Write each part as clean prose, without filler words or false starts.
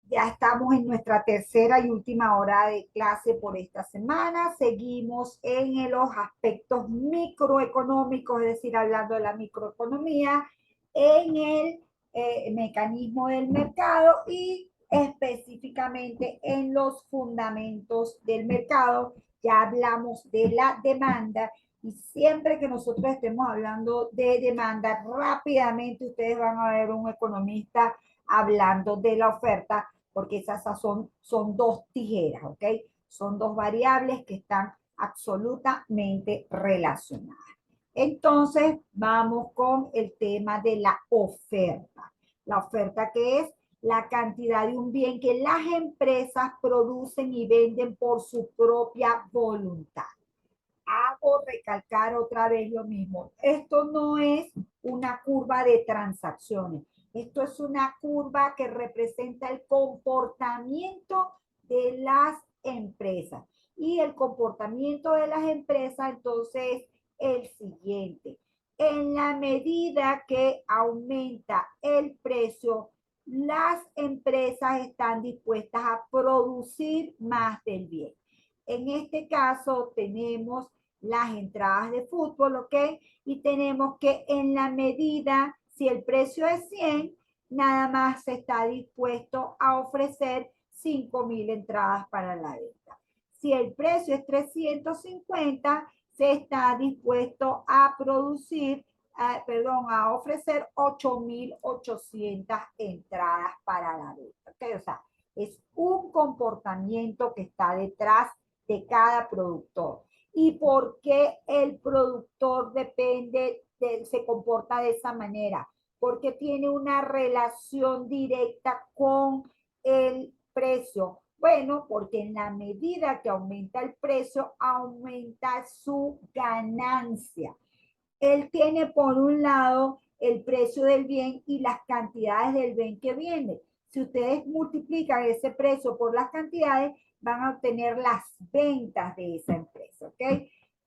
Ya estamos en nuestra tercera y última hora de clase por esta semana. Seguimos en los aspectos microeconómicos, es decir, hablando de la microeconomía, en el mecanismo del mercado y específicamente en los fundamentos del mercado. Ya hablamos de la demanda y siempre que nosotros estemos hablando de demanda, rápidamente ustedes van a ver un economista hablando de la oferta porque esas son dos tijeras, ¿ok? Son dos variables que están absolutamente relacionadas. Entonces, vamos con el tema de la oferta. La oferta que es la cantidad de un bien que las empresas producen y venden por su propia voluntad. Hago recalcar otra vez lo mismo. Esto no es una curva de transacciones. Esto es una curva que representa el comportamiento de las empresas. Y el comportamiento de las empresas, entonces, el siguiente. En la medida que aumenta el precio, las empresas están dispuestas a producir más del bien. En este caso tenemos las entradas de fútbol, ¿ok? Y tenemos que en la medida, si el precio es 100, nada más se está dispuesto a ofrecer 5,000 entradas para la venta. Si el precio es 350, se está dispuesto a producir, a ofrecer 8,800 entradas para la venta. ¿Okay? O sea, es un comportamiento que está detrás de cada productor. ¿Y por qué el productor se comporta de esa manera? Porque tiene una relación directa con el precio. Bueno, porque en la medida que aumenta el precio, aumenta su ganancia. Él tiene por un lado el precio del bien y las cantidades del bien que viene. Si ustedes multiplican ese precio por las cantidades, van a obtener las ventas de esa empresa, ¿ok?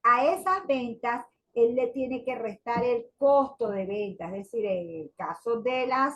A esas ventas, él le tiene que restar el costo de ventas, es decir, en el caso de las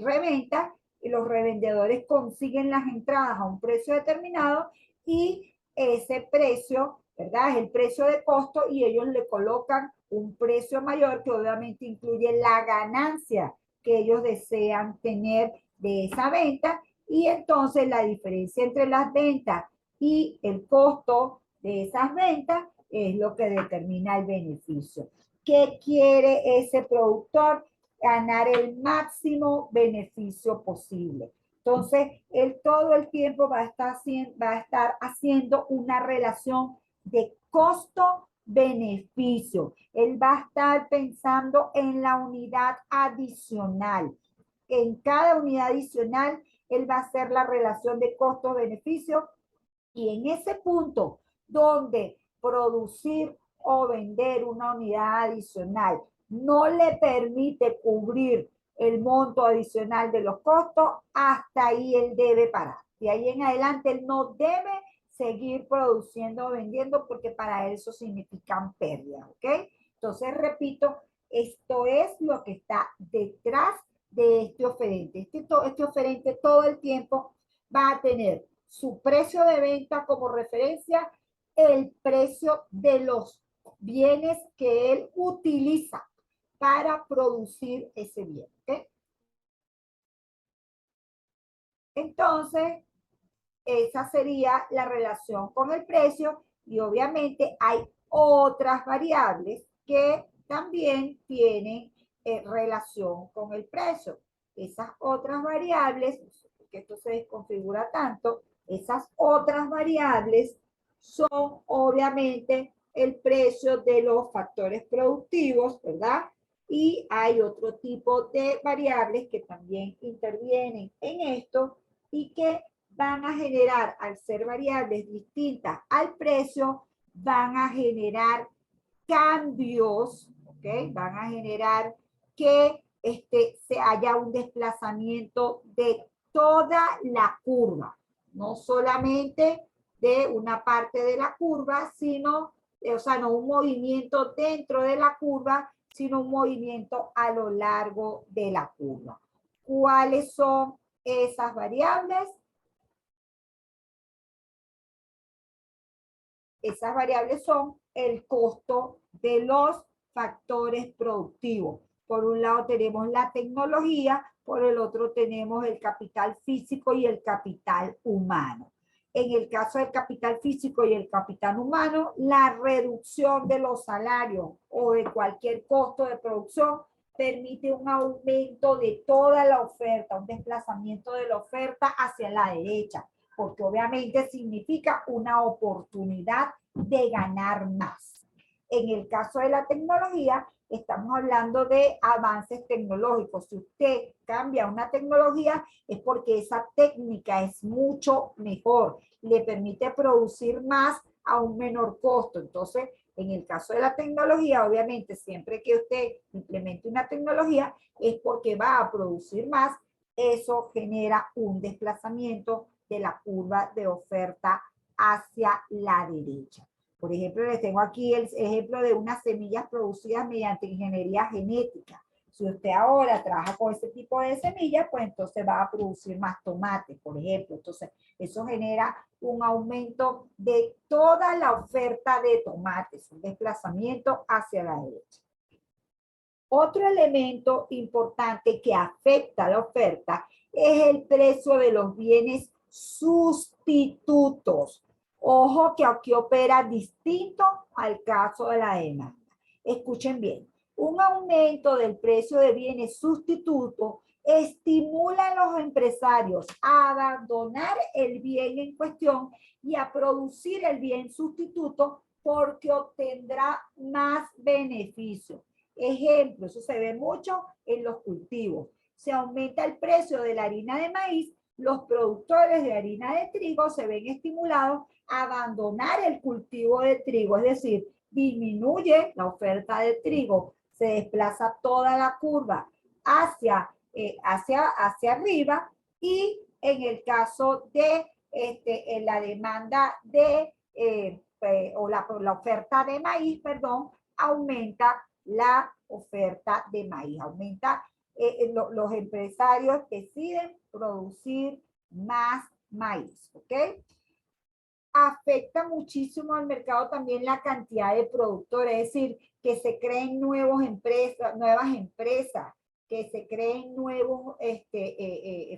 reventas, los revendedores consiguen las entradas a un precio determinado y ese precio, ¿verdad? Es el precio de costo y ellos le colocan un precio mayor que obviamente incluye la ganancia que ellos desean tener de esa venta y entonces la diferencia entre las ventas y el costo de esas ventas es lo que determina el beneficio. ¿Qué quiere ese productor? Ganar el máximo beneficio posible. Entonces, él todo el tiempo va a estar haciendo una relación de costo-beneficio. Él va a estar pensando en la unidad adicional. En cada unidad adicional, él va a hacer la relación de costo-beneficio y en ese punto donde producir o vender una unidad adicional no le permite cubrir el monto adicional de los costos, hasta ahí él debe parar. De ahí en adelante él no debe seguir produciendo o vendiendo porque para eso significan pérdidas, ¿ok? Entonces, repito, esto es lo que está detrás de este oferente. Este oferente todo el tiempo va a tener su precio de venta como referencia, el precio de los bienes que él utiliza para producir ese bien. ¿Okay? Entonces, esa sería la relación con el precio y obviamente hay otras variables que también tienen relación con el precio. Esas otras variables, que esto se desconfigura tanto, esas otras variables son obviamente el precio de los factores productivos, ¿verdad? Y hay otro tipo de variables que también intervienen en esto y que van a generar, al ser variables distintas al precio, van a generar cambios, ¿ok? Van a generar que se haya un desplazamiento de toda la curva, no solamente de una parte de la curva, sino, o sea, no un movimiento dentro de la curva, sino un movimiento a lo largo de la curva. ¿Cuáles son Esas variables son el costo de los factores productivos. Por un lado tenemos la tecnología, por el otro tenemos el capital físico y el capital humano. En el caso del capital físico y el capital humano, la reducción de los salarios o de cualquier costo de producción permite un aumento de toda la oferta, un desplazamiento de la oferta hacia la derecha, porque obviamente significa una oportunidad de ganar más. En el caso de la tecnología, estamos hablando de avances tecnológicos. Si usted cambia una tecnología, es porque esa técnica es mucho mejor, le permite producir más a un menor costo. Entonces, en el caso de la tecnología, obviamente, siempre que usted implemente una tecnología, es porque va a producir más. Eso genera un desplazamiento de la curva de oferta hacia la derecha. Por ejemplo, les tengo aquí el ejemplo de unas semillas producidas mediante ingeniería genética. Si usted ahora trabaja con ese tipo de semillas, pues entonces va a producir más tomates, por ejemplo. Entonces, eso genera un aumento de toda la oferta de tomates, un desplazamiento hacia la derecha. Otro elemento importante que afecta a la oferta es el precio de los bienes sustitutos. Ojo que aquí opera distinto al caso de la demanda. Escuchen bien, un aumento del precio de bienes sustitutos estimula a los empresarios a abandonar el bien en cuestión y a producir el bien sustituto porque obtendrá más beneficio. Ejemplo, eso se ve mucho en los cultivos. Se aumenta el precio de la harina de maíz, los productores de harina de trigo se ven estimulados a abandonar el cultivo de trigo, es decir, disminuye la oferta de trigo, se desplaza toda la curva hacia arriba y en el caso de en la demanda de, o la oferta de maíz, perdón, aumenta la oferta de maíz, aumenta, los empresarios deciden producir más maíz, ¿ok? Afecta muchísimo al mercado también la cantidad de productores, es decir, que se creen nuevas empresas, que se creen nuevas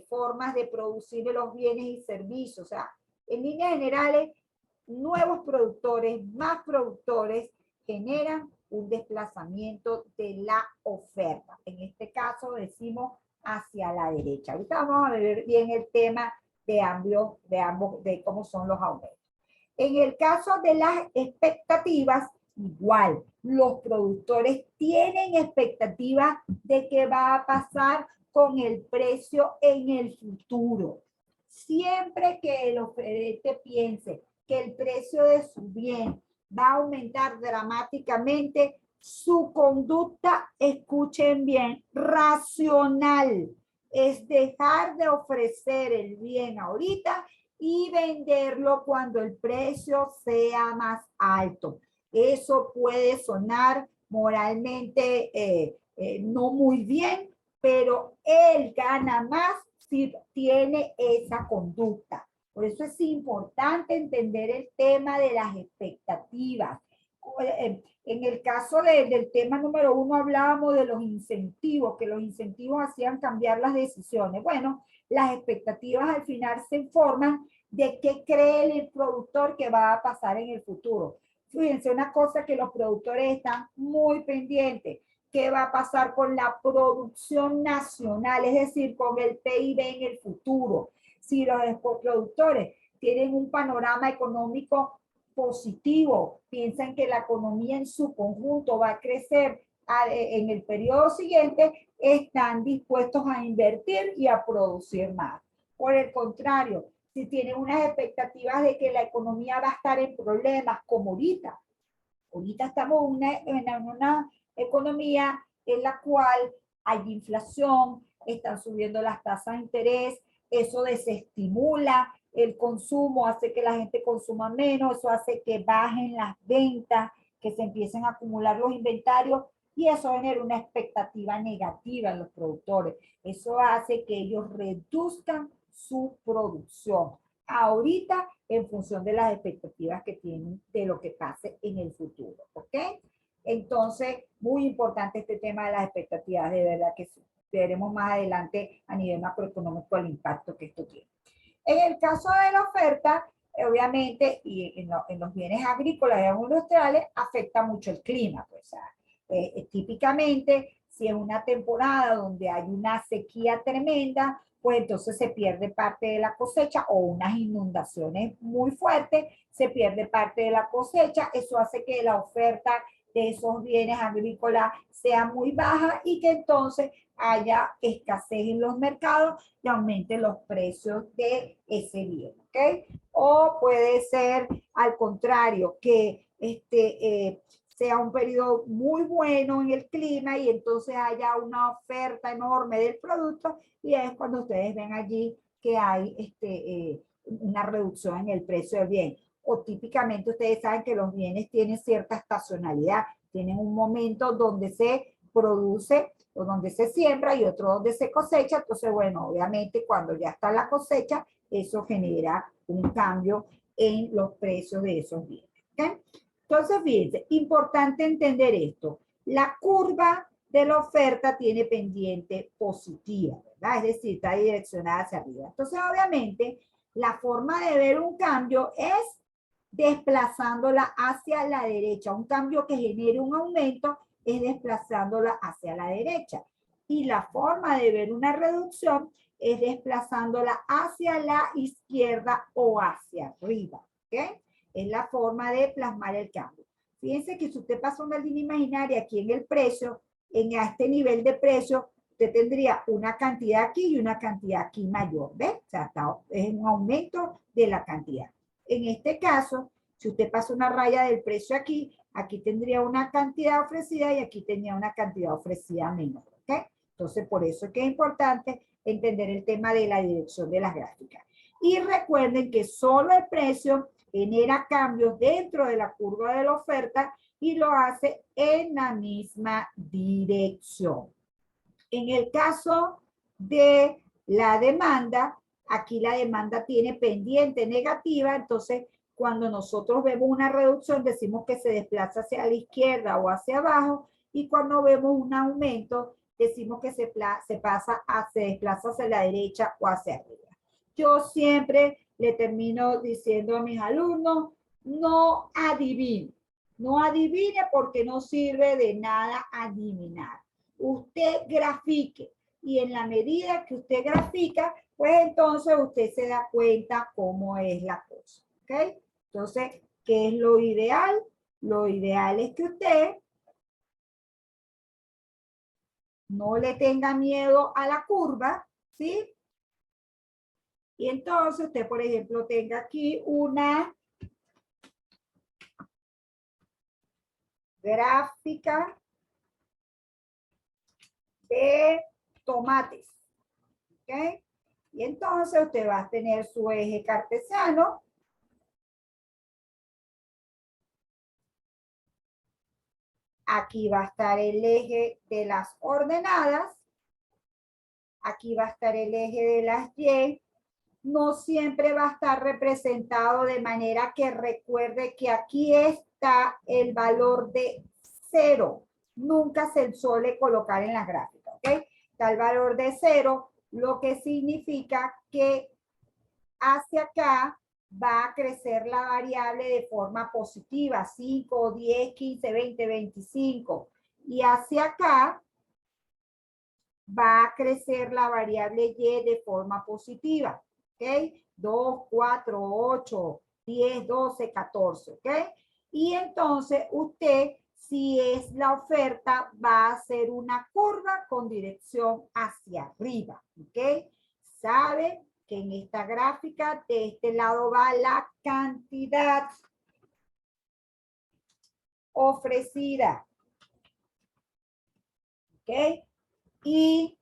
formas de producir los bienes y servicios. O sea, en líneas generales, nuevos productores, más productores, generan un desplazamiento de la oferta. En este caso decimos hacia la derecha. Ahorita vamos a ver bien el tema de ambos, de cómo son los aumentos. En el caso de las expectativas, igual, los productores tienen expectativas de qué va a pasar con el precio en el futuro. Siempre que el oferente piense que el precio de su bien va a aumentar dramáticamente, su conducta, escuchen bien, racional, es dejar de ofrecer el bien ahorita y venderlo cuando el precio sea más alto. Eso puede sonar moralmente no muy bien, pero él gana más si tiene esa conducta. Por eso es importante entender el tema de las expectativas. En el caso del tema número 1 hablábamos de los incentivos, que los incentivos hacían cambiar las decisiones. Bueno, las expectativas al final se informan de qué cree el productor que va a pasar en el futuro. Fíjense una cosa que los productores están muy pendientes. ¿Qué va a pasar con la producción nacional? Es decir, con el PIB en el futuro. Si los productores tienen un panorama económico positivo, piensan que la economía en su conjunto va a crecer en el periodo siguiente, están dispuestos a invertir y a producir más. Por el contrario, si tienen unas expectativas de que la economía va a estar en problemas, como ahorita estamos en una economía en la cual hay inflación, están subiendo las tasas de interés, eso desestimula el consumo, hace que la gente consuma menos, eso hace que bajen las ventas, que se empiecen a acumular los inventarios Y eso genera una expectativa negativa en los productores. Eso hace que ellos reduzcan su producción ahorita en función de las expectativas que tienen de lo que pase en el futuro, ¿ok? Entonces, muy importante este tema de las expectativas, de verdad que sí. Veremos más adelante a nivel macroeconómico el impacto que esto tiene. En el caso de la oferta, obviamente, y en los bienes agrícolas y industriales, afecta mucho el clima. Pues, típicamente, si es una temporada donde hay una sequía tremenda, pues entonces se pierde parte de la cosecha, o unas inundaciones muy fuertes, se pierde parte de la cosecha. Eso hace que la oferta de esos bienes agrícolas sea muy baja y que entonces haya escasez en los mercados y aumenten los precios de ese bien, ¿ok? O puede ser al contrario, que sea un periodo muy bueno en el clima y entonces haya una oferta enorme del producto, y es cuando ustedes ven allí que hay una reducción en el precio del bien. O típicamente ustedes saben que los bienes tienen cierta estacionalidad, tienen un momento donde se produce o donde se siembra y otro donde se cosecha. Entonces, bueno, obviamente cuando ya está la cosecha, eso genera un cambio en los precios de esos bienes. ¿Okay? Entonces, fíjense, importante entender esto. La curva de la oferta tiene pendiente positiva, ¿verdad? Es decir, está direccionada hacia arriba. Entonces, obviamente, la forma de ver un cambio es desplazándola hacia la derecha. Un cambio que genere un aumento es desplazándola hacia la derecha. Y la forma de ver una reducción es desplazándola hacia la izquierda o hacia arriba. ¿Ok? Es la forma de plasmar el cambio. Fíjense que si usted pasa una línea imaginaria aquí en el precio, en este nivel de precio, usted tendría una cantidad aquí y una cantidad aquí mayor. ¿Ves? O sea, es un aumento de la cantidad. En este caso, si usted pasa una raya del precio aquí, aquí tendría una cantidad ofrecida y aquí tenía una cantidad ofrecida menor. ¿Ok? Entonces, por eso es que es importante entender el tema de la dirección de las gráficas. Y recuerden que solo el precio genera cambios dentro de la curva de la oferta y lo hace en la misma dirección. En el caso de la demanda, aquí la demanda tiene pendiente negativa, entonces cuando nosotros vemos una reducción decimos que se desplaza hacia la izquierda o hacia abajo, y cuando vemos un aumento decimos que se desplaza hacia la derecha o hacia arriba. Yo siempre le termino diciendo a mis alumnos, no adivine, no adivine porque no sirve de nada adivinar. Usted grafique, y en la medida que usted grafica, pues entonces usted se da cuenta cómo es la cosa. ¿Ok? Entonces, ¿qué es lo ideal? Lo ideal es que usted no le tenga miedo a la curva, ¿sí? Y entonces usted, por ejemplo, tenga aquí una gráfica de tomates. ¿Ok? Y entonces usted va a tener su eje cartesiano. Aquí va a estar el eje de las ordenadas. Aquí va a estar el eje de las Y. No siempre va a estar representado de manera que recuerde que aquí está el valor de 0. Nunca se suele colocar en la gráfica, ¿ok? Está el valor de 0, lo que significa que hacia acá va a crecer la variable de forma positiva, 5, 10, 15, 20, 25. Y hacia acá va a crecer la variable Y de forma positiva. ¿Ok? 2, 4, 8, 10, 12, 14. ¿Ok? Y entonces usted, si es la oferta, va a hacer una curva con dirección hacia arriba. ¿Ok? Sabe que en esta gráfica de este lado va la cantidad ofrecida. ¿Ok? Y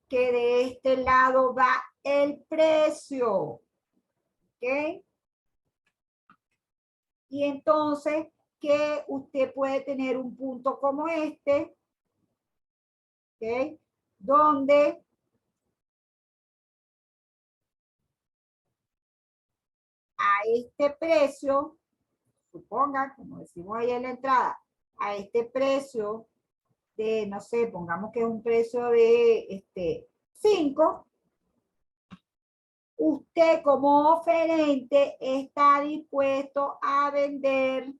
que de este lado va el precio. ¿Ok? Y entonces que usted puede tener un punto como este, ¿ok? Donde a este precio, suponga, como decimos ahí en la entrada, a este precio de, no sé, pongamos que es un precio de 5, usted como oferente está dispuesto a vender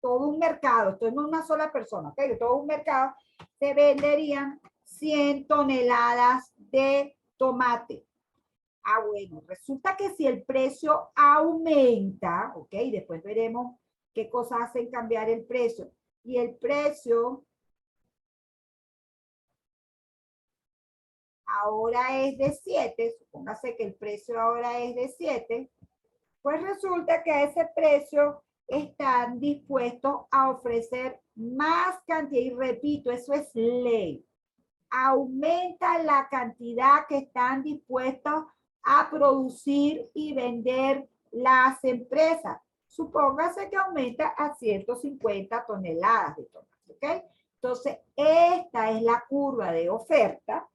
todo un mercado, esto no es una sola persona, ¿ok? De todo un mercado, se venderían 100 toneladas de tomate. Ah, bueno, resulta que si el precio aumenta, ¿ok? Después veremos qué cosas hacen cambiar el precio. Y el precio ahora es de 7, supóngase que el precio ahora es de 7, pues resulta que a ese precio están dispuestos a ofrecer más cantidad. Y repito, eso es ley. Aumenta la cantidad que están dispuestos a producir y vender las empresas. Supóngase que aumenta a 150 toneladas de tomate, ¿ok? Entonces, esta es la curva de oferta.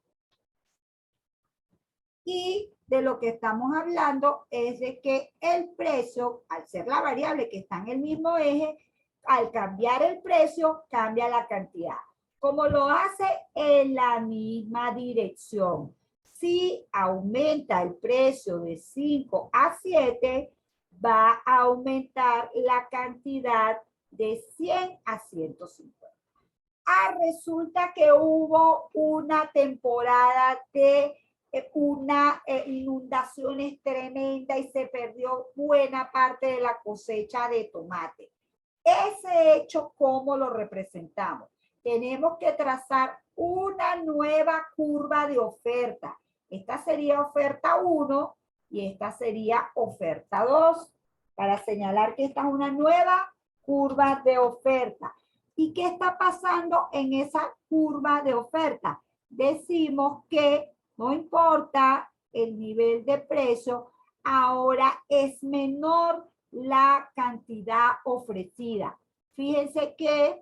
Y de lo que estamos hablando es de que el precio, al ser la variable que está en el mismo eje, al cambiar el precio, cambia la cantidad. Como lo hace en la misma dirección. Si aumenta el precio de 5 a 7, va a aumentar la cantidad de 100 a 150. Ah, resulta que hubo una temporada de una inundaciones tremenda y se perdió buena parte de la cosecha de tomate. Ese hecho, ¿cómo lo representamos? Tenemos que trazar una nueva curva de oferta. Esta sería oferta 1 y esta sería oferta 2, para señalar que esta es una nueva curva de oferta. ¿Y qué está pasando en esa curva de oferta? Decimos que no importa el nivel de precio, ahora es menor la cantidad ofrecida. Fíjense que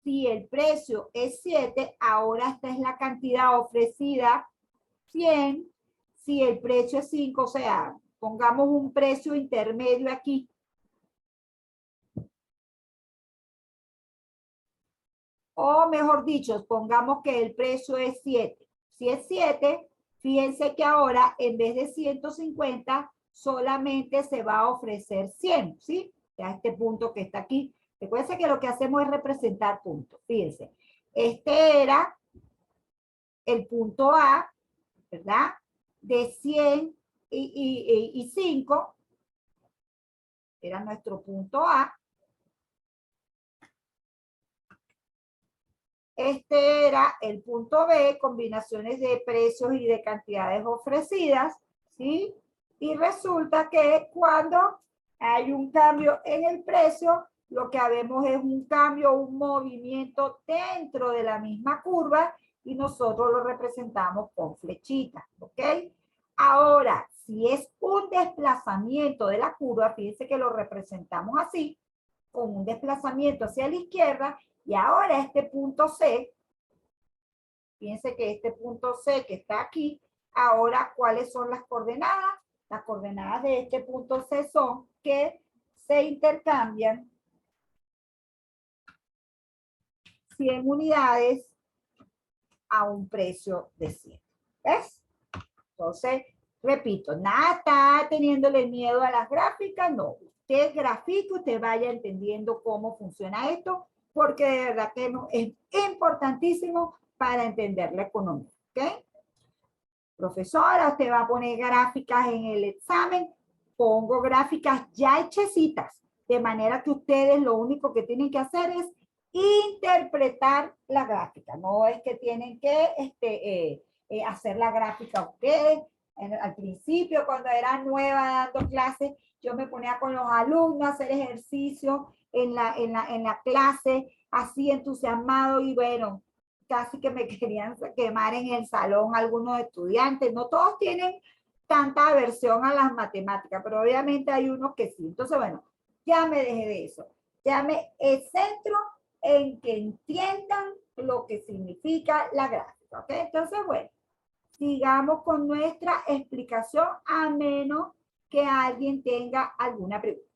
si el precio es 7, ahora esta es la cantidad ofrecida, 100. Si el precio es 5, o sea, pongamos un precio intermedio aquí. O mejor dicho, pongamos que el precio es 7. Si es 7, fíjense que ahora en vez de 150, solamente se va a ofrecer 100, ¿sí? A este punto que está aquí. Recuerden que lo que hacemos es representar puntos. Fíjense, este era el punto A, ¿verdad? De 100 y 5, era nuestro punto A. Este era el punto B, combinaciones de precios y de cantidades ofrecidas, ¿sí? Y resulta que cuando hay un cambio en el precio, lo que vemos es un cambio, un movimiento dentro de la misma curva y nosotros lo representamos con flechitas, ¿ok? Ahora, si es un desplazamiento de la curva, fíjense que lo representamos así, con un desplazamiento hacia la izquierda, y ahora este punto C, fíjense que este punto C que está aquí, ahora ¿cuáles son las coordenadas? Las coordenadas de este punto C son que se intercambian 100 unidades a un precio de 100. ¿Ves? Entonces, repito, nada está teniéndole miedo a las gráficas, no. Usted grafique, usted vaya entendiendo cómo funciona esto, porque de verdad que no, es importantísimo para entender la economía. ¿Ok? Profesora, usted va a poner gráficas en el examen, pongo gráficas ya hechecitas, de manera que ustedes lo único que tienen que hacer es interpretar la gráfica, no es que tienen que hacer la gráfica ustedes. Al principio, cuando era nueva dando clases, yo me ponía con los alumnos a hacer ejercicios en la clase, así entusiasmado, y bueno, casi que me querían quemar en el salón algunos estudiantes. No todos tienen tanta aversión a las matemáticas, pero obviamente hay unos que sí. Entonces, bueno, ya me dejé de eso. Ya me centro en que entiendan lo que significa la gráfica, ¿ok? Entonces, bueno, sigamos con nuestra explicación a menos que alguien tenga alguna pregunta.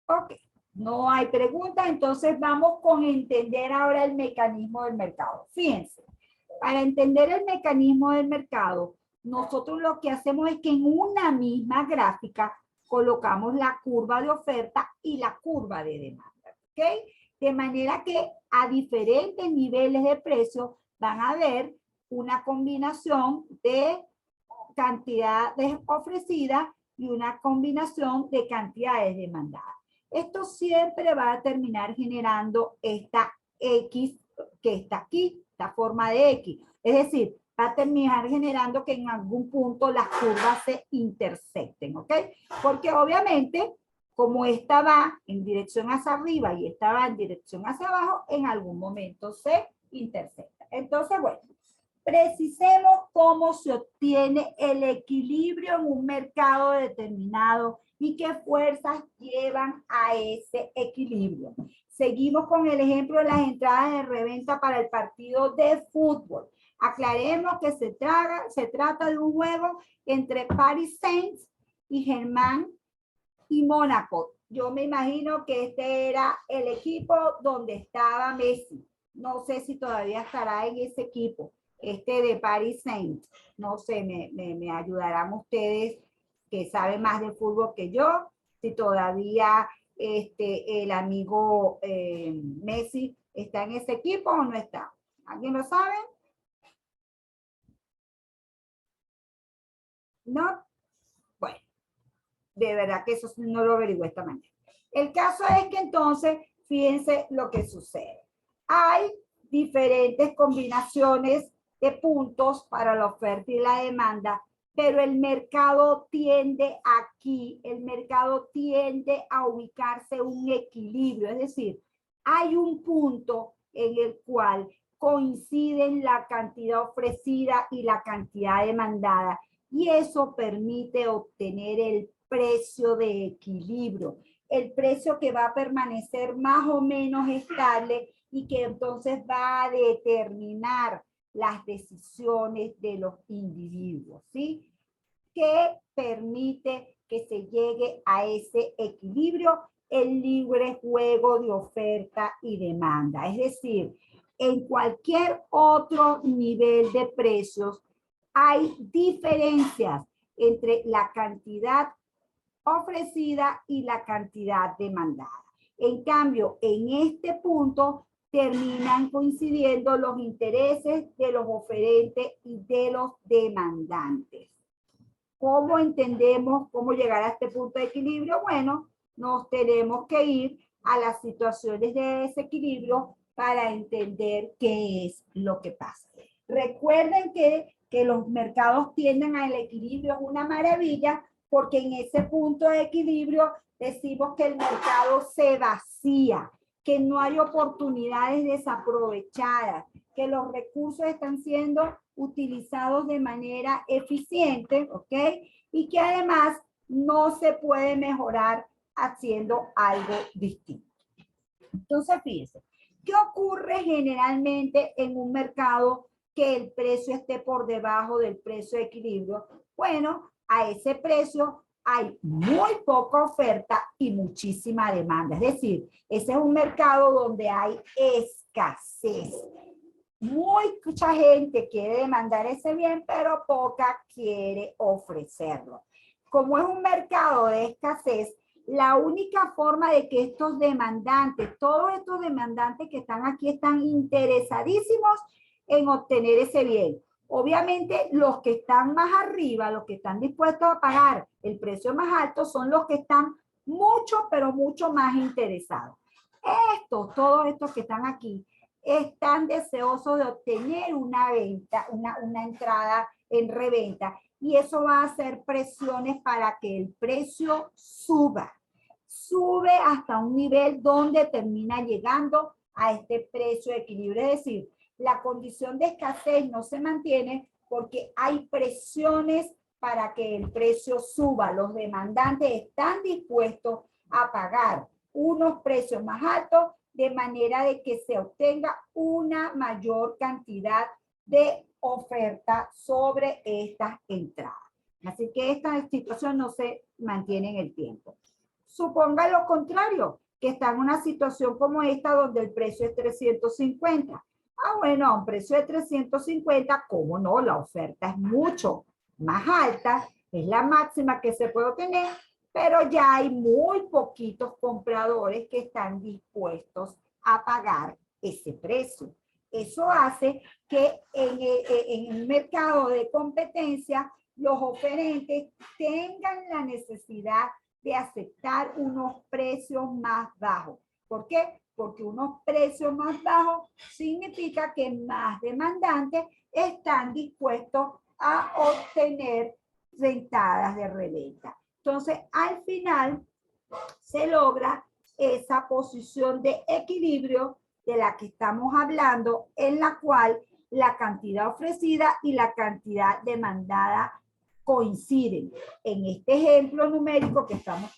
Ok, no hay pregunta, entonces vamos con entender ahora el mecanismo del mercado. Fíjense, para entender el mecanismo del mercado, nosotros lo que hacemos es que en una misma gráfica colocamos la curva de oferta y la curva de demanda, ¿ok? De manera que a diferentes niveles de precio van a haber una combinación de cantidades ofrecidas y una combinación de cantidades demandadas. Esto siempre va a terminar generando esta X que está aquí, esta forma de X. Es decir, va a terminar generando que en algún punto las curvas se intersecten, ¿ok? Porque obviamente, como esta va en dirección hacia arriba y esta va en dirección hacia abajo, en algún momento se intersecta. Entonces, bueno, precisemos cómo se obtiene el equilibrio en un mercado determinado y qué fuerzas llevan a ese equilibrio. Seguimos con el ejemplo de las entradas de reventa para el partido de fútbol. Aclaremos que se trata de un juego entre Paris Saints y Germain y Mónaco. Yo me imagino que este era el equipo donde estaba Messi. No sé si todavía estará en ese equipo, este de Paris Saint. No sé, me ayudarán ustedes que saben más de fútbol que yo, si todavía el amigo Messi está en ese equipo o no está. ¿Alguien lo sabe? ¿No? Bueno, de verdad que eso no lo averigué esta mañana. El caso es que entonces, fíjense lo que sucede. Hay diferentes combinaciones de puntos para la oferta y la demanda, pero el mercado tiende aquí, el mercado tiende a ubicarse un equilibrio, es decir, hay un punto en el cual coinciden la cantidad ofrecida y la cantidad demandada, y eso permite obtener el precio de equilibrio, el precio que va a permanecer más o menos estable y que entonces va a determinar las decisiones de los individuos, ¿sí? Que permite que se llegue a ese equilibrio, el libre juego de oferta y demanda. Es decir, en cualquier otro nivel de precios hay diferencias entre la cantidad ofrecida y la cantidad demandada. En cambio, en este punto terminan coincidiendo los intereses de los oferentes y de los demandantes. ¿Cómo entendemos cómo llegar a este punto de equilibrio? Bueno, nos tenemos que ir a las situaciones de desequilibrio para entender qué es lo que pasa. Recuerden que los mercados tienden al equilibrio, es una maravilla, porque en ese punto de equilibrio decimos que el mercado se vacía, que no hay oportunidades desaprovechadas, que los recursos están siendo utilizados de manera eficiente, ¿ok? Y que además no se puede mejorar haciendo algo distinto. Entonces, fíjense, ¿qué ocurre generalmente en un mercado que el precio esté por debajo del precio de equilibrio? Bueno, a ese precio hay muy poca oferta y muchísima demanda. Es decir, ese es un mercado donde hay escasez. Mucha gente quiere demandar ese bien, pero poca quiere ofrecerlo. Como es un mercado de escasez, la única forma de que estos demandantes, todos estos demandantes que están aquí, están interesadísimos en obtener ese bien. Obviamente, los que están más arriba, los que están dispuestos a pagar el precio más alto, son los que están mucho, pero mucho más interesados. Todos estos que están aquí, están deseosos de obtener una venta, una entrada en reventa, y eso va a hacer presiones para que el precio suba hasta un nivel donde termina llegando a este precio de equilibrio. Es decir, la condición de escasez no se mantiene porque hay presiones para que el precio suba. Los demandantes están dispuestos a pagar unos precios más altos de manera de que se obtenga una mayor cantidad de oferta sobre estas entradas. Así que esta situación no se mantiene en el tiempo. Suponga lo contrario, que está en una situación como esta donde el precio es 350. Bueno, a un precio de 350, ¿cómo no? La oferta es mucho más alta, es la máxima que se puede obtener, pero ya hay muy poquitos compradores que están dispuestos a pagar ese precio. Eso hace que en el mercado de competencia los oferentes tengan la necesidad de aceptar unos precios más bajos. ¿Por qué? Porque unos precios más bajos significa que más demandantes están dispuestos a obtener rentadas de reventa. Entonces, al final se logra esa posición de equilibrio de la que estamos hablando, en la cual la cantidad ofrecida y la cantidad demandada coinciden. En este ejemplo numérico que estamos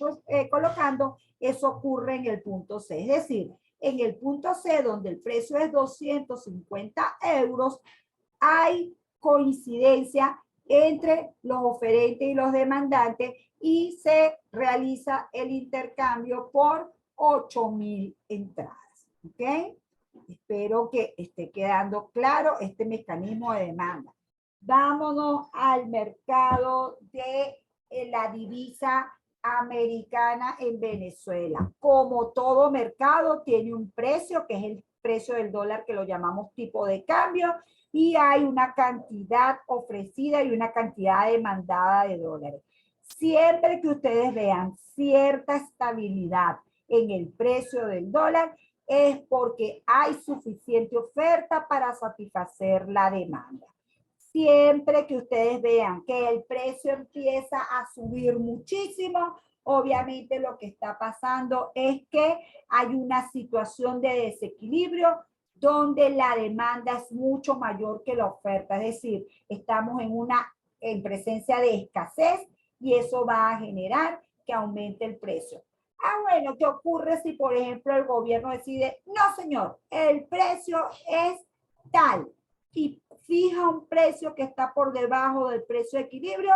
colocando, eso ocurre en el punto C. Es decir, en el punto C, donde el precio es 250 euros, hay coincidencia entre los oferentes y los demandantes y se realiza el intercambio por 8.000 entradas. ¿Ok? Espero que esté quedando claro este mecanismo de demanda. Vámonos al mercado de la divisa americana en Venezuela. Como todo mercado tiene un precio, que es el precio del dólar, que lo llamamos tipo de cambio, y hay una cantidad ofrecida y una cantidad demandada de dólares. Siempre que ustedes vean cierta estabilidad en el precio del dólar, es porque hay suficiente oferta para satisfacer la demanda. Siempre que ustedes vean que el precio empieza a subir muchísimo, obviamente lo que está pasando es que hay una situación de desequilibrio donde la demanda es mucho mayor que la oferta. Es decir, estamos en presencia de escasez y eso va a generar que aumente el precio. Bueno, ¿qué ocurre si, por ejemplo, el gobierno decide, no, señor, el precio es tal y fija un precio que está por debajo del precio de equilibrio?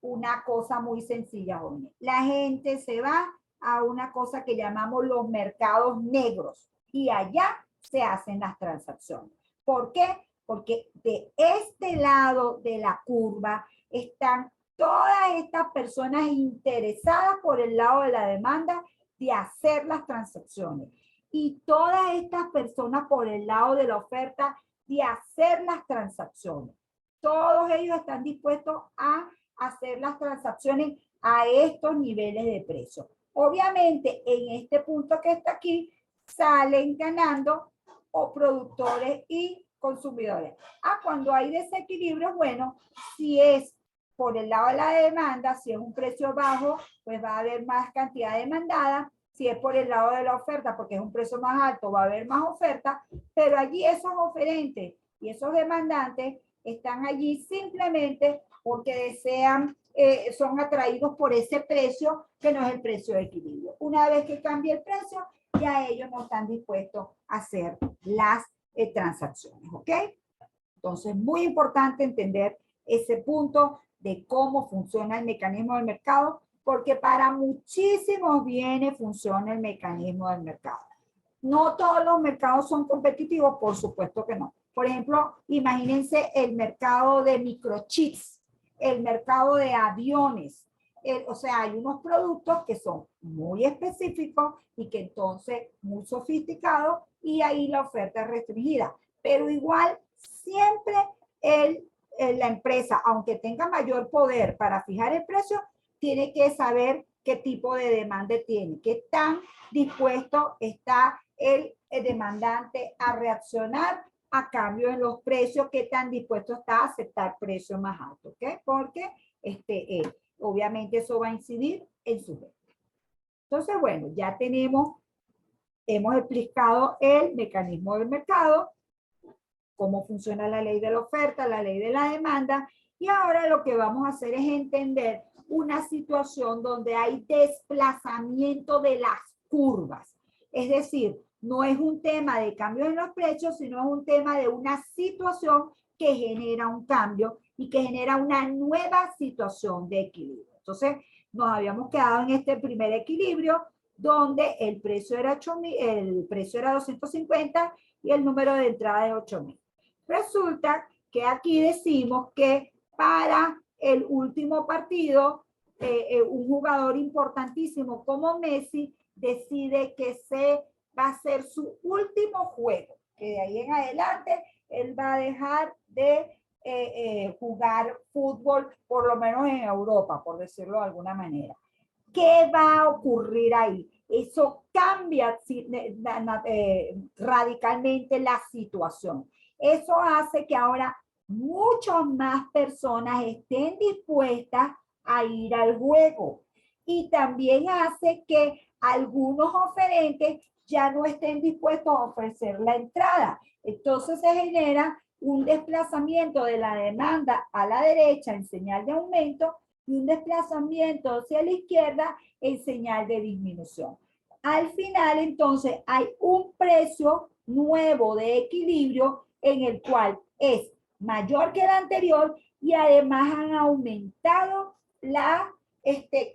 Una cosa muy sencilla, jóvenes. La gente se va a una cosa que llamamos los mercados negros y allá se hacen las transacciones. ¿Por qué? Porque de este lado de la curva están todas estas personas interesadas por el lado de la demanda de hacer las transacciones. Y todas estas personas por el lado de la oferta de hacer las transacciones. Todos ellos están dispuestos a hacer las transacciones a estos niveles de precio. Obviamente, en este punto que está aquí, salen ganando o productores y consumidores. Cuando hay desequilibrio, bueno, si es por el lado de la demanda, si es un precio bajo, pues va a haber más cantidad demandada. Si es por el lado de la oferta, porque es un precio más alto, va a haber más oferta, pero allí esos oferentes y esos demandantes están allí simplemente porque desean, son atraídos por ese precio que no es el precio de equilibrio. Una vez que cambie el precio, ya ellos no están dispuestos a hacer las transacciones, ¿ok? Entonces, muy importante entender ese punto de cómo funciona el mecanismo del mercado, porque para muchísimos bienes funciona el mecanismo del mercado. No todos los mercados son competitivos, por supuesto que no. Por ejemplo, imagínense el mercado de microchips, el mercado de aviones. O sea, hay unos productos que son muy específicos y que entonces muy sofisticados y ahí la oferta es restringida. Pero igual, siempre la empresa, aunque tenga mayor poder para fijar el precio, tiene que saber qué tipo de demanda tiene, qué tan dispuesto está el demandante a reaccionar a cambio en los precios, qué tan dispuesto está a aceptar precios más altos, ¿ok? Porque obviamente eso va a incidir en su venta. Entonces, bueno, ya hemos explicado el mecanismo del mercado. cómo funciona la ley de la oferta, la ley de la demanda, y ahora lo que vamos a hacer es entender una situación donde hay desplazamiento de las curvas. Es decir, no es un tema de cambios en los precios, sino es un tema de una situación que genera un cambio y que genera una nueva situación de equilibrio. Entonces, nos habíamos quedado en este primer equilibrio donde el precio era 8,000, el precio era 250 y el número de entrada es 8,000. Resulta que aquí decimos que para el último partido, un jugador importantísimo como Messi decide que se va a ser su último juego, que de ahí en adelante él va a dejar de jugar fútbol, por lo menos en Europa, por decirlo de alguna manera. ¿Qué va a ocurrir ahí? Eso cambia radicalmente la situación. Eso hace que ahora muchas más personas estén dispuestas a ir al juego. Y también hace que algunos oferentes ya no estén dispuestos a ofrecer la entrada. Entonces se genera un desplazamiento de la demanda a la derecha en señal de aumento y un desplazamiento hacia la izquierda en señal de disminución. Al final, entonces, hay un precio nuevo de equilibrio en el cual es mayor que el anterior y además han aumentado la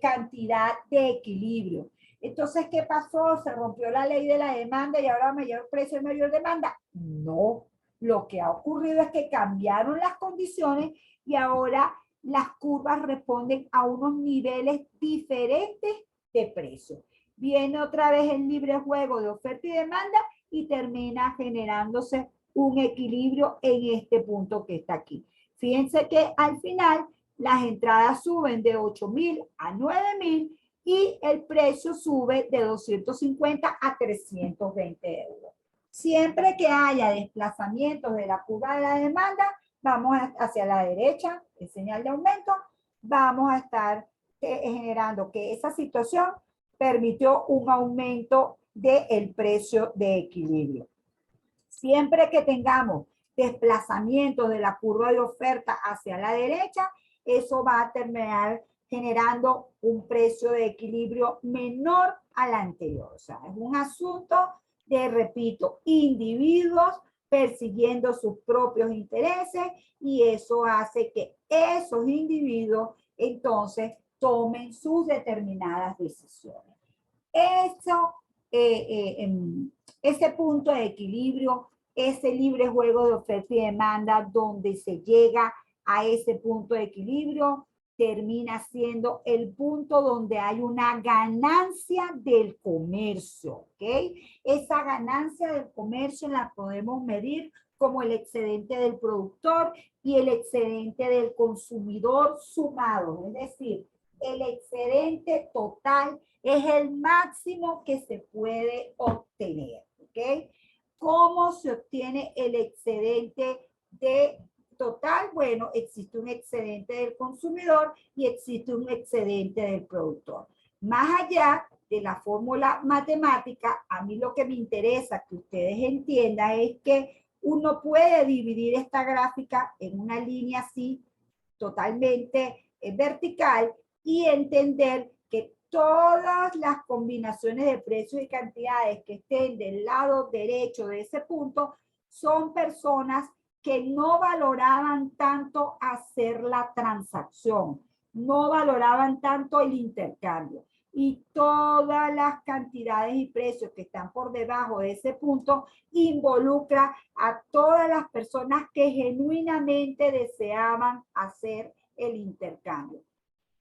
cantidad de equilibrio. Entonces, ¿qué pasó? ¿Se rompió la ley de la demanda y ahora mayor precio y mayor demanda? No. Lo que ha ocurrido es que cambiaron las condiciones y ahora las curvas responden a unos niveles diferentes de precio. Viene otra vez el libre juego de oferta y demanda y termina generándose un equilibrio en este punto que está aquí. Fíjense que al final las entradas suben de 8,000 a 9,000 y el precio sube de 250 a 320 euros. Siempre que haya desplazamientos de la curva de la demanda, vamos hacia la derecha, en señal de aumento, vamos a estar generando que esa situación permitió un aumento del precio de equilibrio. Siempre que tengamos desplazamientos de la curva de oferta hacia la derecha, eso va a terminar generando un precio de equilibrio menor al anterior. O sea, es un asunto de, repito, individuos persiguiendo sus propios intereses y eso hace que esos individuos entonces tomen sus determinadas decisiones. Eso, ese punto de equilibrio, ese libre juego de oferta y demanda donde se llega a ese punto de equilibrio, termina siendo el punto donde hay una ganancia del comercio, ¿ok? Esa ganancia del comercio la podemos medir como el excedente del productor y el excedente del consumidor sumado, es decir, el excedente total es el máximo que se puede obtener, ¿ok? ¿Cómo se obtiene el excedente de total? Bueno, existe un excedente del consumidor y existe un excedente del productor. Más allá de la fórmula matemática, a mí lo que me interesa que ustedes entiendan es que uno puede dividir esta gráfica en una línea así, totalmente vertical, y entender que todas las combinaciones de precios y cantidades que estén del lado derecho de ese punto son personas que no valoraban tanto hacer la transacción, no valoraban tanto el intercambio. Y todas las cantidades y precios que están por debajo de ese punto involucra a todas las personas que genuinamente deseaban hacer el intercambio.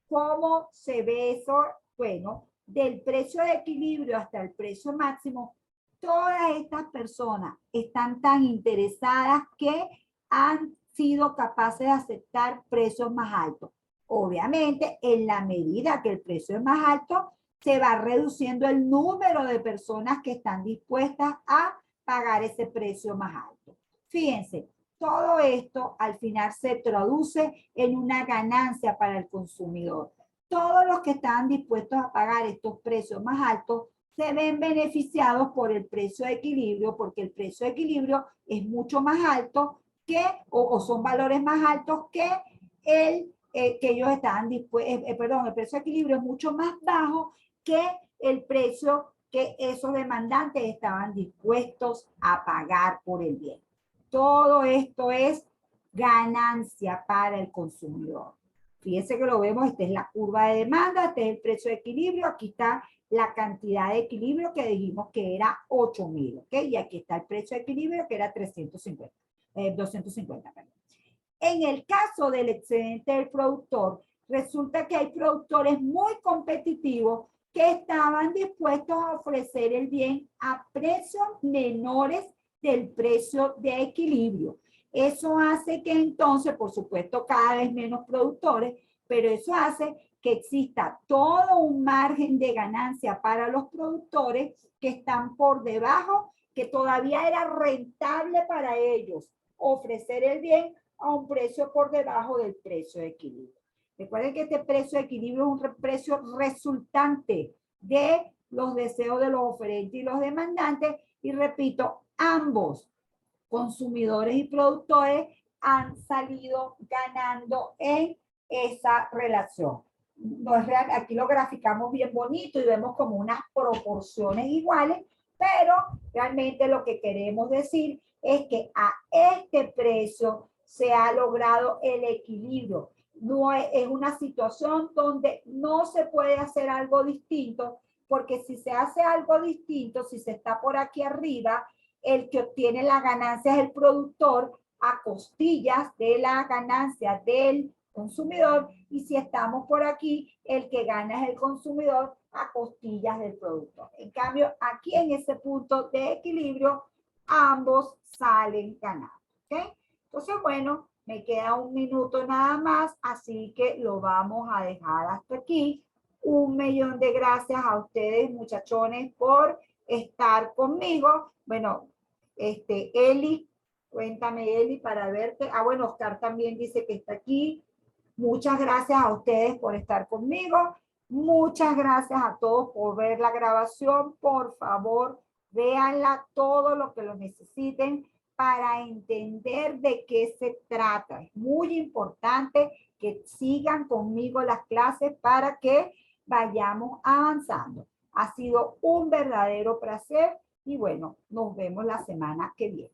¿Cómo se ve eso? Bueno, del precio de equilibrio hasta el precio máximo, todas estas personas están tan interesadas que han sido capaces de aceptar precios más altos. Obviamente, en la medida que el precio es más alto, se va reduciendo el número de personas que están dispuestas a pagar ese precio más alto. Fíjense, todo esto al final se traduce en una ganancia para el consumidor. Todos los que están dispuestos a pagar estos precios más altos se ven beneficiados por el precio de equilibrio, porque el precio de equilibrio es mucho más alto que, o son valores más altos que que ellos estaban dispuestos, perdón, el precio de equilibrio es mucho más bajo que el precio que esos demandantes estaban dispuestos a pagar por el bien. Todo esto es ganancia para el consumidor. Fíjense que lo vemos, esta es la curva de demanda, este es el precio de equilibrio, aquí está la cantidad de equilibrio que dijimos que era 8.000, ¿ok? Y aquí está el precio de equilibrio que era 250, perdón. En el caso del excedente del productor, resulta que hay productores muy competitivos que estaban dispuestos a ofrecer el bien a precios menores del precio de equilibrio. Eso hace que entonces, por supuesto, cada vez menos productores, pero eso hace que exista todo un margen de ganancia para los productores que están por debajo, que todavía era rentable para ellos ofrecer el bien a un precio por debajo del precio de equilibrio. Recuerden que este precio de equilibrio es un precio resultante de los deseos de los oferentes y los demandantes. Y repito, ambos, consumidores y productores, han salido ganando en esa relación. No es real, aquí lo graficamos bien bonito y vemos como unas proporciones iguales, pero realmente lo que queremos decir es que a este precio se ha logrado el equilibrio. No es una situación donde no se puede hacer algo distinto, porque si se hace algo distinto, si se está por aquí arriba, el que obtiene la ganancia es el productor a costillas de la ganancia del consumidor, y si estamos por aquí, el que gana es el consumidor a costillas del productor. En cambio, aquí en ese punto de equilibrio, ambos salen ganando. ¿Okay? Entonces, bueno, me queda un minuto nada más, así que lo vamos a dejar hasta aquí. 1.000.000 de gracias a ustedes, muchachones, por estar conmigo. Bueno, Eli, cuéntame, Eli, para verte. Ah, bueno, Oscar también dice que está aquí. Muchas gracias a ustedes por estar conmigo. Muchas gracias a todos por ver la grabación. Por favor, véanla todo lo que lo necesiten para entender de qué se trata. Es muy importante que sigan conmigo las clases para que vayamos avanzando. Ha sido un verdadero placer y bueno, nos vemos la semana que viene.